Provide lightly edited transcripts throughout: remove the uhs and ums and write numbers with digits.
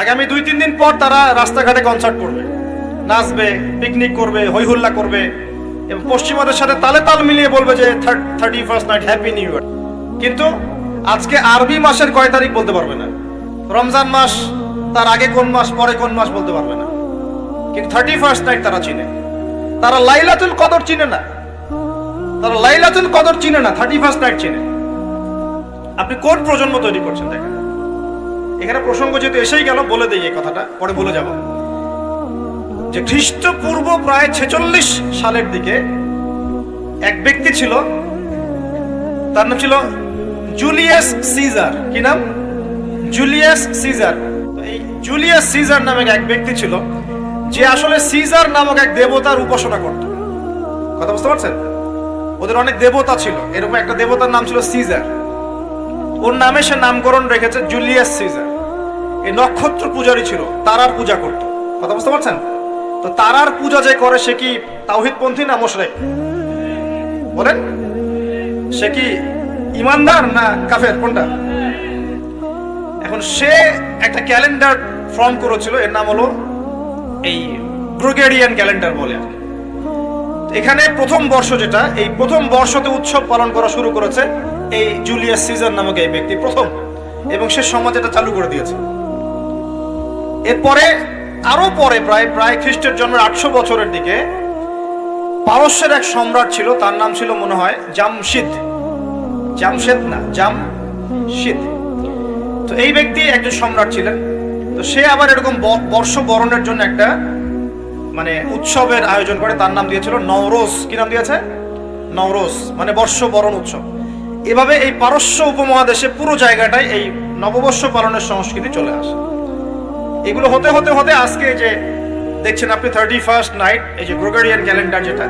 আগামী 2-3 দিন পর তারা রাস্তাঘাটে কনসার্ট করবে, নাচবে, পিকনিক করবে, হইহুল্লা করবে এবং পশ্চিমাদের সাথে তালে তাল মিলিয়ে বলবে যে 31st night happy new year. কিন্তু আজকে আরবি মাসের কয় তারিখ বলতে পারবে না, রমজান মাস তার আগে কোন মাস পরে কোন মাস বলতে পারবে না, কিন্তু 31st নাইট তারা চিনে। তারা লাইলাতুল কদর চিনে না, তারা লাইলাতুল কদর চিনে না, 31st নাইট চিনে। আপনি কোন প্রজন্ম তৈরি করছেন দেখেন। এখানে প্রসঙ্গ যেহেতু এসেই গেল বলে দেই এই কথাটা, পরে বলে যাব যে খ্রিস্টপূর্ব প্রায় 46 সালের দিকে এক ব্যক্তি ছিল, তার নাম ছিল জুলিয়াস সিজার। কি নাম? Julius Caesar. এই জুলিয়াস সিজার নামে এক ব্যক্তি ছিল যে আসলে সিজার নামক এক দেবতার উপাসনা করত। কথা বুঝতে পারছেন? ওদের অনেক দেবতা ছিল, এরকম একটা দেবতার নাম ছিল সিজার। ওর নামে সে নামকরণ রেখেছে জুলিয়াস সিজার। এই নক্ষত্র পূজারী ছিল, তারার পূজা করত। কথা বুঝতে পারছেন? তো তারার পূজা যে করে সে কি তাওহীদপন্থী না মুশরিক? বলেন, সে কি ইমানদার না কাফের, কোনটা? এখন সে একটা ক্যালেন্ডার ফর্ম করেছিল, এর নাম হলো এই গ্রেগরিয়ান ক্যালেন্ডার বলে আর কি। এখানে প্রথম বর্ষ যেটা, এই প্রথম বর্ষতে উৎসব পালন করা শুরু করেছে এই জুলিয়াস সিজার নামক এই ব্যক্তি প্রথম, এবং সে সমাজ এটা চালু করে দিয়েছে। এরপরে আরো পরে প্রায় খ্রিস্টের জন্মের 800 বছরের দিকে পারস্যের এক সম্রাট ছিল, তার নাম ছিল মনে হয় জামশিদ। জামশেদ না, জামশিদ। তো এই ব্যক্তি একজন সম্রাট ছিলেন। তো সে আবার এরকম বর্ষ বরণের জন্য একটা মানে উৎসবের আয়োজন করে, তার নাম দিয়েছিল নওরোজ। কি নাম দিয়েছে? নওরোজ, মানে বর্ষ বরণ উৎসব। এভাবে এই পারস্য উপমহাদেশে পুরো জায়গাটায় এই নববর্ষ পালনের সংস্কৃতি চলে আসে। এগুলো হতে হতে হতে আজকে যে দেখছেন আপনি 31st নাইট, এই যে গ্রেগরিয়ান ক্যালেন্ডার যেটা,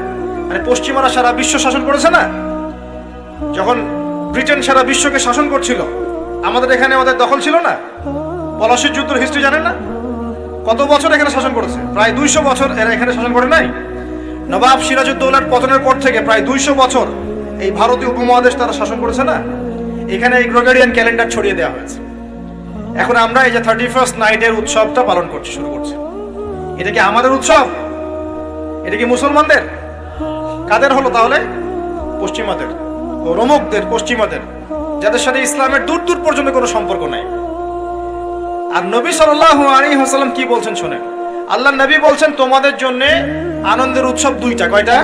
মানে পশ্চিমারা সারা বিশ্ব শাসন করেছে না। যখন ব্রিটেন সারা বিশ্বকে শাসন করছিল, আমাদের এখানে আমাদের দখল ছিল না। পলাশির যুদ্ধের হিস্ট্রি জানেন না? কত বছর এখানে শাসন করেছে? প্রায় 200 বছর এরা এখানে শাসন করে নাই। নবাব সিরাজউদ্দৌলার পতনের পর থেকে প্রায় 200 বছর এই ভারতীয় উপমহাদেশ তারা শাসন করেছে না। এখানে এই গ্রেগরিয়ান ক্যালেন্ডার ছড়িয়ে দেওয়া হয়েছে। এখন আমরা এই যে 31st নাইটের উৎসবটা পালন করছি, শুরু করছি। এটা কি আমাদের উৎসব? এটা কি মুসলমানদের? কাদের হলো তাহলে? পশ্চিমাদের, রোমকদের, পশ্চিমাদের, যাদের সাথে ইসলামের দূর দূর পর্যন্ত কোনো সম্পর্ক নাই। আর নবী সাল্লাল্লাহু আলাইহি ওয়াসাল্লাম কি বলছেন শুনেন। আল্লাহ নবী বলছেন তোমাদের জন্য আনন্দের উৎসব দুইটা। কয়টা?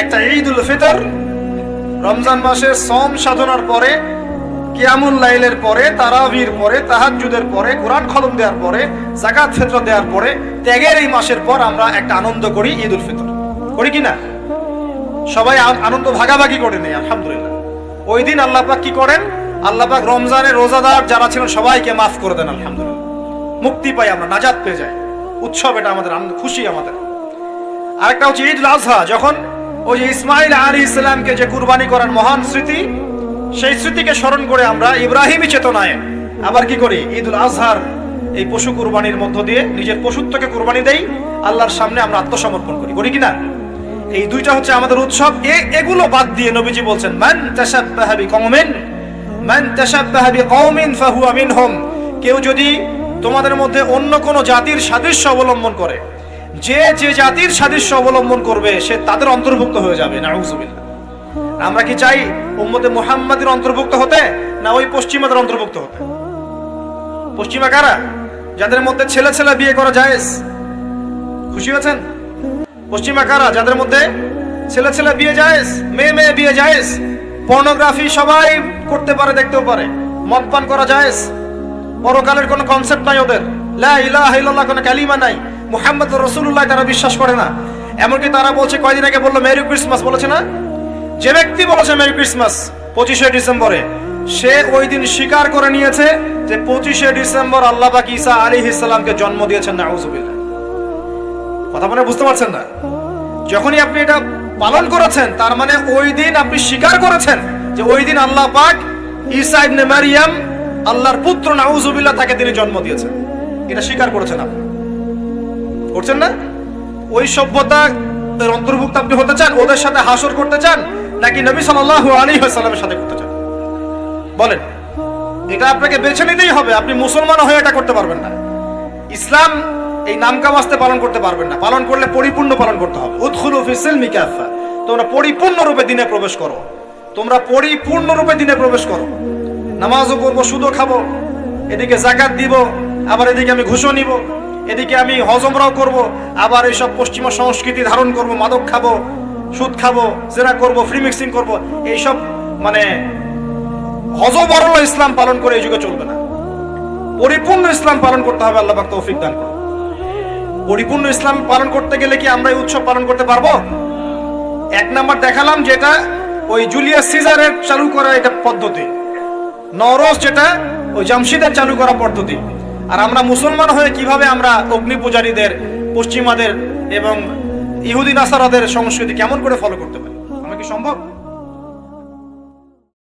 একটা ঈদুল ফিতর, রমজান মাসে সম সাধনার পরে, কিয়ামুল লাইলের পরে, তারাবির পরে, তাহাজ্জুদের পরে, কোরআন খতম দেওয়ার পরে, যাকাত ফিতর দেওয়ার পরে, ত্যাগের এই মাসের পর আমরা একটা আনন্দ করি, ঈদুল ফিতর। করি কি না? সবাই আনন্দ ভাগাভাগি করে নেই, আলহামদুলিল্লাহ। ওই দিন আল্লাহ পাক কি করেন? আল্লাহ পাক রমজানের রোজাদার যারা ছিলেন সবাইকে মাফ করে দেন, আলহামদুলিল্লাহ। মুক্তি পাই আমরা, নাজাত পেয়ে যাই। উৎসব এটা আমাদের, আনন্দ, খুশি আমাদের। আরেকটা হচ্ছে ঈদুল আজহা, যখন ওই যে ইসমাইল আলাইহিস সালামকে যে কুরবানি করার মহান স্মৃতি, সেই স্মৃতিকে স্মরণ করে আমরা ইব্রাহিমী চেতনায় আবার কি করি? ঈদুল আজহার এই পশু কুরবানির মধ্য দিয়ে নিজের পশুত্বকে কুরবানি দেই, আল্লাহর সামনে আমরা আত্মসমর্পণ করি। করি কিনা? এই দুইটা হচ্ছে আমাদের উৎসব। এগুলো বাদ দিয়ে নবীজি বলছেন মান তাশাব্বাহা বিকওমিন ফাহুয়া মিনহুম। কেউ যদি তোমাদের মধ্যে অন্য কোন জাতির সাদৃশ্য অবলম্বন করে, যে যে জাতির সাদৃশ্য অবলম্বন করবে সে তাদের অন্তর্ভুক্ত হয়ে যাবে। নাউযুবিল্লাহ। আমরা কি চাই উম্মতে মুহাম্মাদের অন্তর্ভুক্ত হতে, না ওই পশ্চিমাদের অন্তর্ভুক্ত হতে? পশ্চিমা কারা? যাদের মধ্যে ছেলে ছেলে বিয়ে করা জায়েজ। খুশি হয়েছেন? পশ্চিমা কারা? যাদের মধ্যে ছেলে ছেলে বিয়ে জায়েজ, মেয়ে মেয়ে বিয়ে জায়েজ, পর্নোগ্রাফি সবাই করতে পারে, দেখতেও পারে, মদ পান করা জায়েজ, পরকালের কোনো কনসেপ্ট নাই ওদের, লা ইলাহা ইল্লাল্লাহ কোনো কালিমা নাই, মুহাম্মদুর রাসূলুল্লাহ তারা বিশ্বাস করে না। এমনকি তারা বলছে, কয়দিন আগে বললো মেরি ক্রিসমাস, বলেছে না? যে ব্যক্তি বলেছে মেরি ক্রিসমাস 25শে ডিসেম্বরে, সে ওই দিন স্বীকার করে নিয়েছে যে 25শে ডিসেম্বর আল্লাহ পাক ঈসা আলাইহিস সালামকে জন্ম দিয়েছেন। নাউযুবিল্লাহ। কথা মনে বুঝতে পারছেন না? যখনই আপনি এটা পালন করেছেন, তার মানে ওই দিন আপনি স্বীকার করেছেন যে ওই দিন আল্লাহ পাক ঈসা ইবনে মারিয়াম, আল্লাহর পুত্র, নাউযুবিল্লাহ, তাকে তিনি জন্ম দিয়েছেন। এটা স্বীকার করেছেন আপনি, করছেন না? ওই সভ্যতা অন্তর্ভুক্ত আপনি হতে চান? ওদের সাথে হাসর করতে চান, নাকি নবী সাল্লাল্লাহু আলাইহি ওয়াসাল্লামের সাথে করতে চান? বলেন। এটা আপনাকে বেছে নিতেই হবে। আপনি মুসলমান হয়ে এটা করতে পারবেন না। ইসলাম এই নামকাওয়াস্তে পালন করতে পারবেন না। পালন করলে পরিপূর্ণ পালন করতে হবে। উদখুলু ফিস সিলমি কাফা, তোমরা পরিপূর্ণ রূপে দিনে প্রবেশ করো। তোমরা পরিপূর্ণ রূপে দিনে প্রবেশ করো। নামাজও পড়বো, সুদও খাবো, এদিকে জাকাত দিব, আবার এদিকে আমি ঘুষও নিব, এদিকে আমি হজ উমরাও করব, আবার এইসব পশ্চিমা সংস্কৃতি ধারণ করব, মাদক খাবো, সুদ খাবো, জেনা করব, ফ্রি মিক্সিং করব। এইসব মানে হযবরল ইসলাম পালন করে এই যুগে চলবে না। পরিপূর্ণ ইসলাম পালন করতে হবে। আল্লাহ পাক তৌফিক দান করুন। পরিপূর্ণ ইসলাম পালন করতে গেলে কি আমরা এই উৎসব পালন করতে পারবো? এক নাম্বার দেখালাম যেটা ওই জুলিয়াস সিজারের চালু করা এটা পদ্ধতি, নওরোজ যেটা ওই জামশিদের চালু করা পদ্ধতি। আর আমরা মুসলমান হয়ে কিভাবে আমরা অগ্নি পূজারীদের, পশ্চিমাদের এবং ইহুদি নাসারাদের সংস্কৃতি কেমন করে ফলো করতে পারি? আমরা কি সম্ভব?